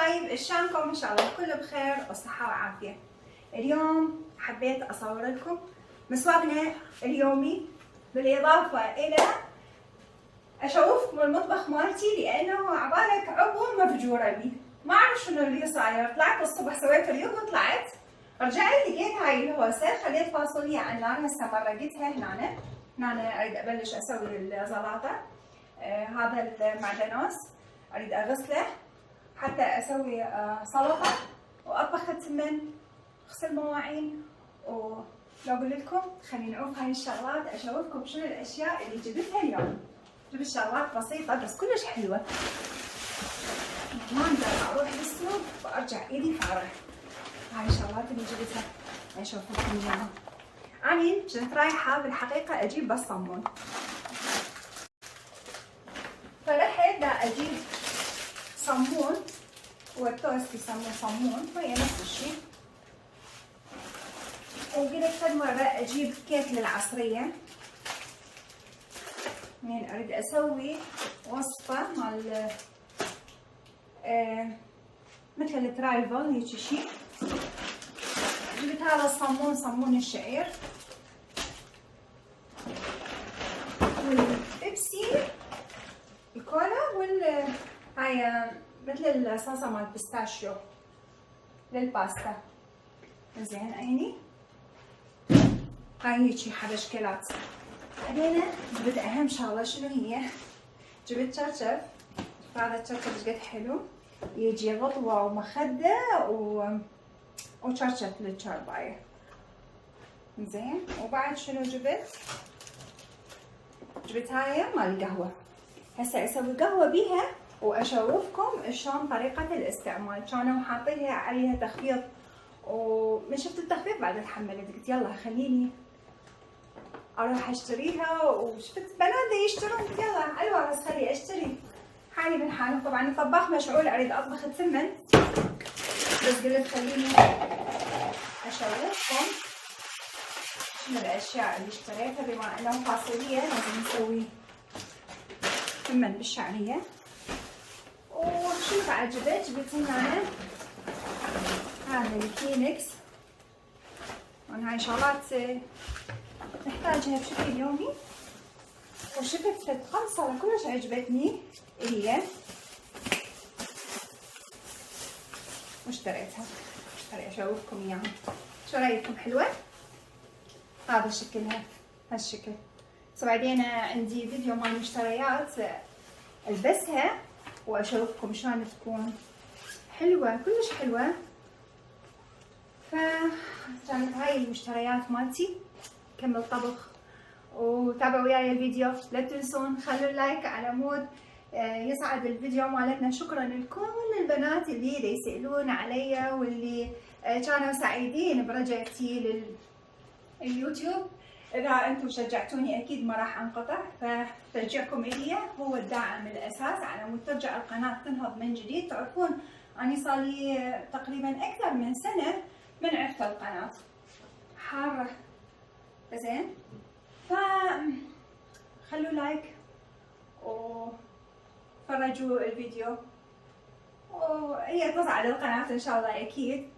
حبايب، شلونكم؟ ان شاء الله الكل بخير وصحة وعافية. اليوم حبيت اصور لكم مسواقنا اليومي، بالاضافة الى اشوفكم المطبخ مالتي، لانه عبالك عبور مفجورة بي. ما اعرف شنو اللي صاير. طلعت الصبح سويت اليوم وطلعت رجعت لقيت هاي الهوسة. خليت فاصوليا على النار، هسه مرقتها هنا اريد ابلش اسوي الزلاطة. هذا المعدنوس اريد اغسله حتى اسوي سلطه، واطبخ التمن، اغسل مواعين. ولو اقول لكم خليني نعوف هاي الشغلات، اشوفكم شنو الاشياء اللي جبتها اليوم. جبت شغلات بسيطه بس كلش حلوه. ما اقدر اروح للسوق وارجع ايدي فارغه. هاي الشغلات اللي جبتها اشوفكم اياها. اني كنت رايحه بالحقيقه اجيب بس صمون، فرحت دا اجيب صمون، والتوست يسموه صمون، وهي نفس الشيء. وقلت فد مرة اجيب كيك للعصرية، من اريد اسوي وصفة مال مثل الترايفل هيجي شيء. جبت هذا الصمون، صمون الشعير، والبيبسي الكولا، هاي مثل الصلصة مال بيستاشيو للباستا. زين عيني هاي هيجي حبشكلات. بعدين جبت اهم شغلة شنو هي؟ جبت شرشف. هذا الشرشف ايش قد حلو، يجي غطوة ومخدة وشرشف للشرباية. زين. وبعد شنو جبت هاي مال القهوة. هسه اسوي قهوة بيها واشوفكم شلون طريقة الاستعمال. كانوا حاطين عليها تخفيض، ومن شفت التخفيض بعد تحملت، قلت يلا خليني اروح اشتريها. وشفت بنات يشترون، قلت يلا على الورث خلي اشتري حالي من حالي. طبعا الطباخ مشغول، اريد اطبخ التمن، بس قلت خليني اشوفكم شنو الاشياء اللي اشتريتها. بما انه فاصوليا لازم نسوي تمن بالشعرية. وشنو بعد جبت هنا هذا الكينكس. هاي شغلات نحتاجها بشكل يومي. وشفت خلصة كلش عجبتني هي، واشتريتها. اشوفكم اياها. شو رايكم؟ حلوة؟ هذا شكلها، هالشكل. بعدين عندي فيديو مال مشتريات البسها واشوفكم شلون تكون. حلوة كلش حلوة. فكانت هاي المشتريات مالتي. كمل طبخ وتابعوا وياي الفيديو. لا تنسون خلوا اللايك على مود يسعد الفيديو مالتنا. شكرا لكل البنات اللي يسألون علي، واللي كانوا سعيدين برجعتي لليوتيوب. اذا انتم شجعتوني اكيد ما راح انقطع، فتشجيعكم الي هو الداعم الاساس على مود ترجع القناه تنهض من جديد. تعرفون اني صار لي تقريبا اكثر من سنه من عرفت القناه حاره. زين. خلوا لايك وفرجوا الفيديو، وهي تصعد القناه ان شاء الله اكيد.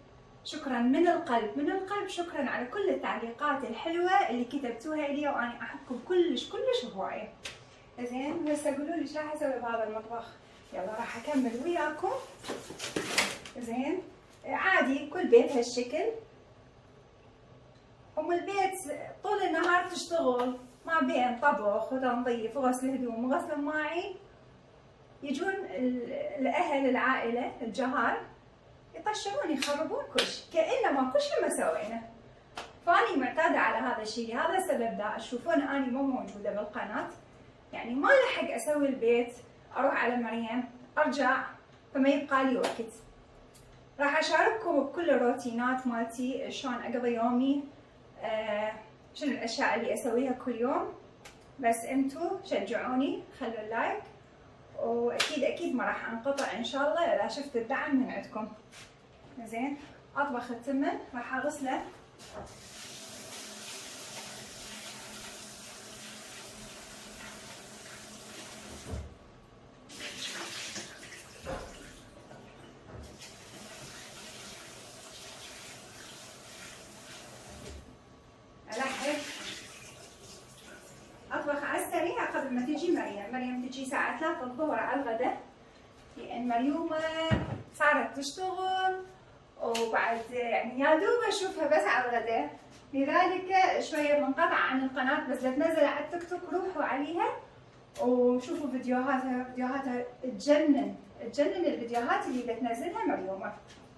شكرا من القلب، من القلب، شكرا على كل التعليقات الحلوه اللي كتبتوها لي، وانا احبكم كلش كلش هوايه. زين. هسه قولوا لي ايش راح اسوي بهذا المطبخ. يلا راح اكمل وياكم. زين. عادي كل بيت هالشكل. ام البيت طول النهار تشتغل، ما بين طبخ وتنظيف وغسل هدوم وغسل مواعين، يجون الاهل العائله الجهال يطشرون يخربون كل شيء كأنه ما كل شيء ما سوينا. فاني معتاده على هذا الشيء. هذا السبب دا تشوفون اني مو موجوده بالقناه، يعني ما لحق اسوي البيت، اروح على مريم ارجع، فما يبقى لي وقت. راح اشارككم بكل الروتينات مالتي، شلون اقضي يومي، شنو الاشياء اللي اسويها كل يوم. بس انتو شجعوني، خلوا اللايك، واكيد اكيد ما راح انقطع ان شاء الله اذا شفت الدعم من عندكم. زين. اطبخ التمن، راح اغسله. تجي الساعة 3 الظهر على الغداء، لأن مريومة صارت تشتغل وبعد يعني يا دوب أشوفها بس على الغداء، لذلك شوية منقطعة عن القناة، بس تنزل على التيك توك روحوا عليها وشوفوا فيديوهاتها تجنن الفيديوهات اللي بتنزلها مريومة.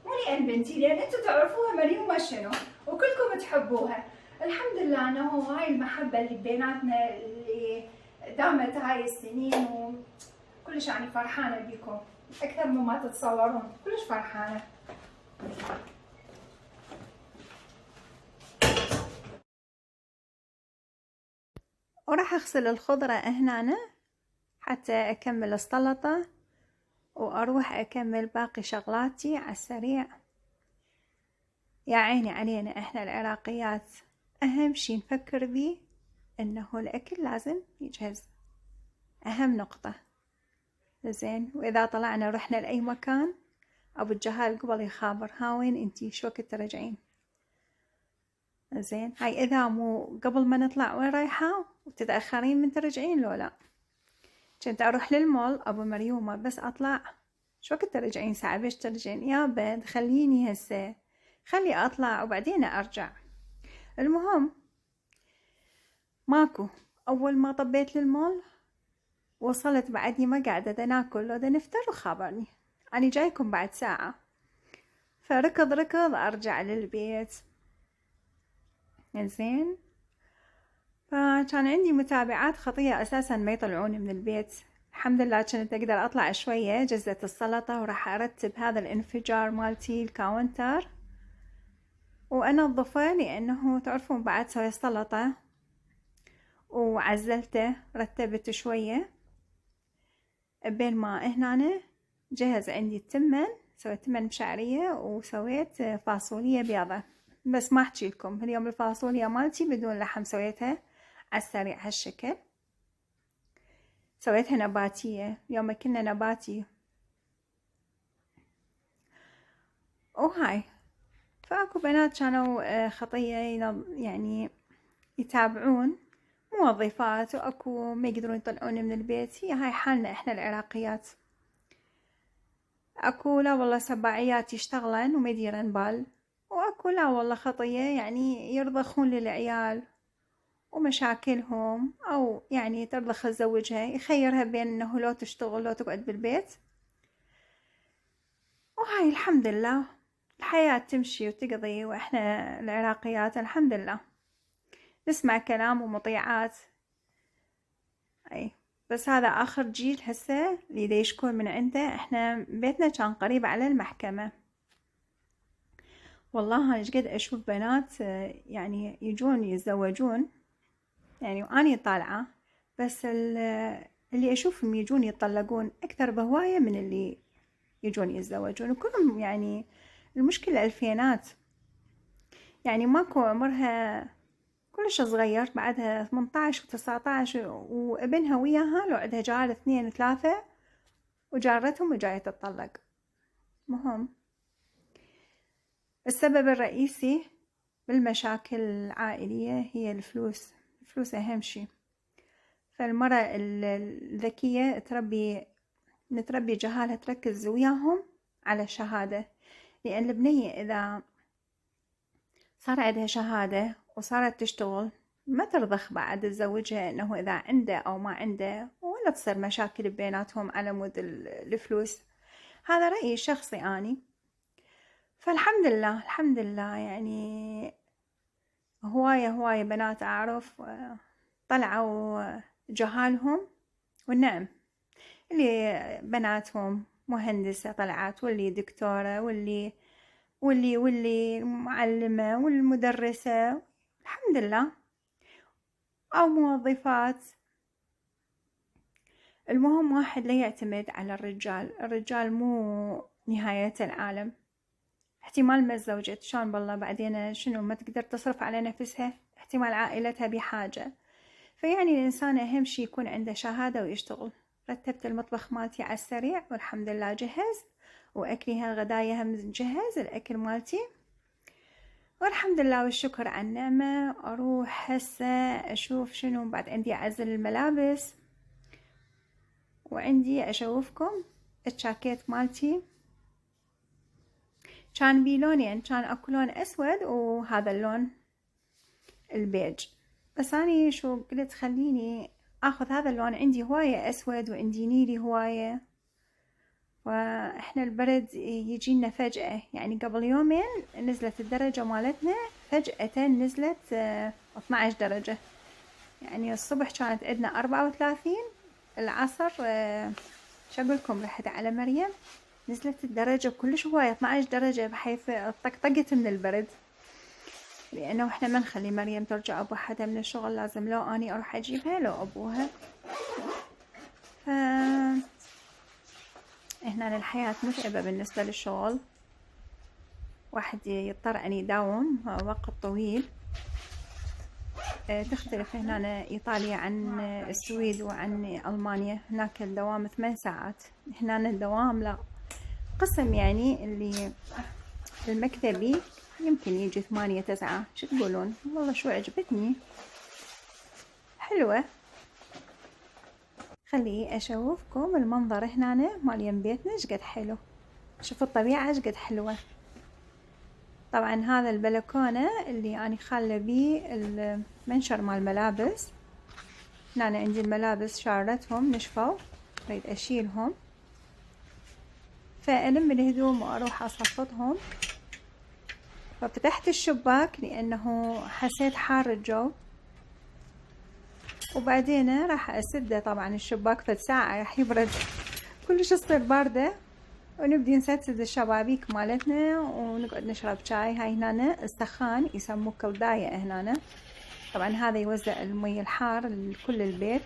مو لأن بنتي، لأن انتم تعرفوها مريومة شنو وكلكم تحبوها. الحمد لله انه هاي المحبة اللي بيناتنا اللي دامت هاي السنين، وكلش يعني فرحانة بيكم أكثر مما تتصورون، كلش فرحانة. وراح أغسل الخضرة هنا حتى أكمل السلطة وأروح أكمل باقي شغلاتي على السريع. يا عيني علينا إحنا العراقيات، أهم شي نفكر بيه إنه الأكل لازم يجهز، أهم نقطة. زين، وإذا طلعنا رحنا لأي مكان أبو الجهال قبل يخابر ها وين انتي شو وقت ترجعين. زين، هاي إذا مو قبل ما نطلع وين رايحة وتتأخرين من ترجعين لو لا. كنت أروح للمول أبو مريومة بس أطلع شو وقت ترجعين، ساعة بيش ترجعين يا بنت خليني هسه، خلي أطلع وبعدين أرجع. المهم ماكو، أول ما طبيت للمول وصلت بعدني ما قاعدة دا ناكل لو دا نفطر وخابرني أنا جايكم بعد ساعة. فركض أرجع للبيت. زين، فكان عندي متابعات خطية أساسا ما يطلعوني من البيت. الحمد لله كنت أقدر أطلع شوية، جزت السلطة وراح أرتب هذا الانفجار مالتي الكاونتر وأنظفه، لأنه تعرفون بعد سوي السلطة وعزلته رتبته شوية. بين ما هنا جهز عندي التمن، سويت تمن مشعرية وسويت فاصولية بيضة، بس ما أحكي لكم اليوم الفاصوليا مالتي بدون لحم سويتها على السريع هالشكل. سويتها نباتية، يوم كنا نباتي. وهاي فاكو بنات كانوا خطية يعني يتابعون، موظفات واكو ما يقدرون يطلعون من البيت. هي هاي حالنا احنا العراقيات. اكو لا والله سباعيات يشتغلن وما يديرن بال، واكو لا والله خطية يعني يرضخون للعيال ومشاكلهم، او يعني ترضخ تزوجها يخيرها بين انه لو تشتغل لو تقعد بالبيت. وهاي الحمد لله الحياة تمشي وتقضي، واحنا العراقيات الحمد لله نسمع كلام ومطيعات. اي بس هذا اخر جيل هسه اللي دا يشكون من عنده. احنا بيتنا كان قريب على المحكمة، والله انا قد اشوف بنات يعني يجون يتزوجون يعني واني طالعة، بس اللي اشوفهم يجون يتطلقون اكثر بهواية من اللي يجون يتزوجون، وكلهم يعني المشكلة الفينات، يعني ماكو عمرها كلش صغير، بعدها 18 و19 وابنها وياها لو عندها جار 2 و3 وجارتهم وجاية تتطلق. مهم السبب الرئيسي بالمشاكل العائلية هي الفلوس. الفلوس أهم شي. فالمرأة الذكية نتربي جهالها تركز وياهم على شهادة، لأن البنية إذا صار عندها شهادة وصارت تشتغل ما ترضخ بعد تزوجها إنه إذا عنده أو ما عنده، ولا تصير مشاكل بيناتهم على مود الفلوس. هذا رأيي الشخصي أني. فالحمد لله الحمد لله يعني هواية بنات أعرف طلعوا جهالهم، والنعم اللي بناتهم مهندسة طلعت، واللي دكتورة، واللي معلمة، والمدرسة الحمد لله، أو موظفات. المهم واحد لا يعتمد على الرجال مو نهاية العالم. احتمال ما تزوجت شلون بالله بعدين شنو ما تقدر تصرف على نفسها، احتمال عائلتها بحاجة. فيعني الإنسان أهم شي يكون عنده شهادة ويشتغل. رتبت المطبخ مالتي على السريع والحمد لله جهز، وأكلها غدايا هم جهز الأكل مالتي، والحمد لله والشكر على النعمة. أروح هسه أشوف شنو بعد عندي، أعزل الملابس وعندي اشوفكم الجاكيت مالتي كان بيه لونين، كان اكو لون اسود وهذا اللون البيج، بس اني شو قلت خليني اخذ هذا اللون، عندي هواية اسود وعندي نيلي هواية، واحنا البرد يجينا فجأة، يعني قبل يومين نزلت الدرجة مالتنا فجأة نزلت 12 درجة، يعني الصبح كانت عندنا 34، العصر شو اقولكم رحت على مريم نزلت الدرجة كلش هواية 12 درجة، بحيث طقطقت من البرد، لانه احنا ما نخلي مريم ترجع بوحدها من الشغل، لازم لو اني اروح اجيبها لو ابوها. ف هنا الحياة متعبة بالنسبة للشغل، واحد يضطر ان يداوم وقت طويل. تختلف هنا ايطاليا عن السويد وعن المانيا، هناك الدوام 8 ساعات، هنا الدوام لا، قسم يعني اللي المكتبي يمكن يجي 8 9. شو تقولون؟ والله شو عجبتني، حلوة. خلي اشوفكم المنظر هنا مال يم بيتنا شقد حلو، شوفوا الطبيعة شقد حلوة. طبعا هذا البلكونة اللي أنا خالة بيه المنشر مال الملابس، هنا عندي الملابس شارتهم نشفوا اريد اشيلهم، فألم الهدوم واروح اصفطهم، ففتحت الشباك لانه حسيت حار الجو، وبعدين راح اسده طبعا الشباك فد ساعة راح يبرد كلش تصير باردة، ونبدي نسدد الشبابيك مالتنا ونقعد نشرب شاي. هاي هنا السخان يسموه كلداية هنا، طبعا هذا يوزع المي الحار لكل البيت.